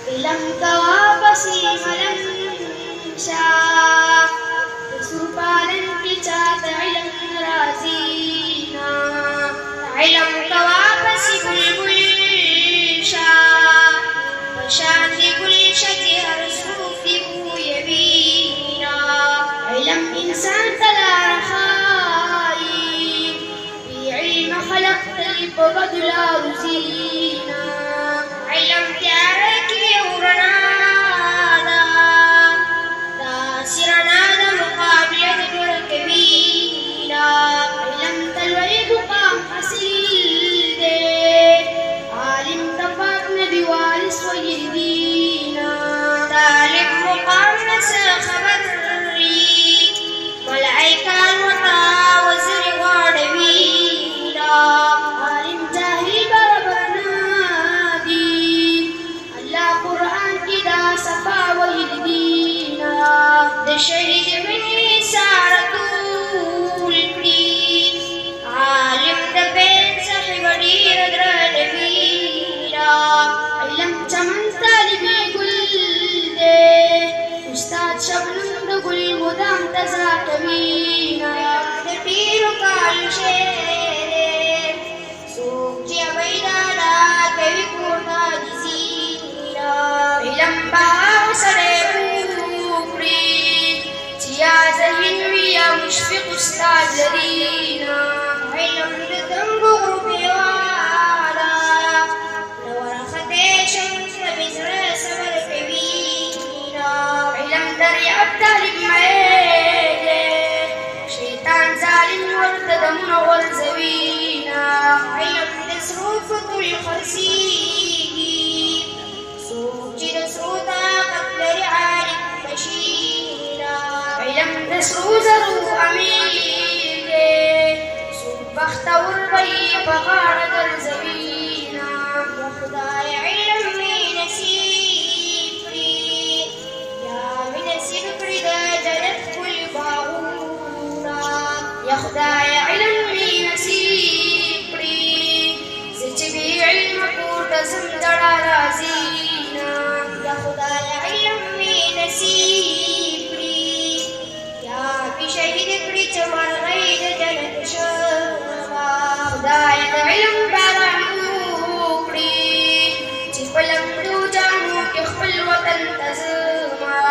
علم کوا پسی ملم شا سرپالن کی چاہت علم رازینا علم کوا پسی بلبل شا وشان دی گلشا کی ہر سروف دی بویبینا علم انسان تلا رخائی بی علم خلقت البغدل رزینا علم تیارہ کی ورنادا دا سرنادا مقابلت برکبینا علم تلوی مقام حسیل دے عالم تفاق نبی وارث ویدینا طالب مقام نسا خبر ملائکان وطا وزر وادوینا عالم جاہل بربرنا دی اللہ قرآن کی دا صفا ویدینا دا شہید منی سارتول کری عالم دا بین صاحب دیر درنوینا علم چمن طالبی گل دے استاد شبنم دا گل مدام تزا کبینا دا پیرو کال شیر سوک جی بیدانا کوي کورتا جزینا علم باو سڑے پوکری چیا ذہن ویا مشفق استاد لدینا علم دا دنگو غروبیوانا نورخت شمس بزر صبر کوینا علم دریاب طالب مائے شیطان ظالم ورتدمون والزوینا علم دسروف کل خرسیگی سوچی دسرو طاقت در عالم بشینا علم دسرو زرو امیر دے سو بخت وربی بغار در زوینا خدای علم میں نصیب کری یا من نصیب کری دا جنت کل باغونا یا خدای علم میں نصیب کری سچ بھی علم کو تزم دڑا رازینا یا خدای علم میں نصیب کری یا بھی شہید کری چمر غید جنت شما خدای علم بارانو کری چی پلم دو جانو کی خپل وطن تزما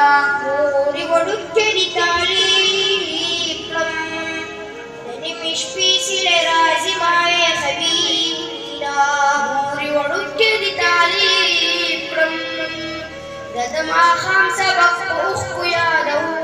موری وڑک دی تعلیم کم دنی مشپی سل رازی مائے خبینا موری وڑک دی تعلیم کم ددم آخام سبق اخو یادو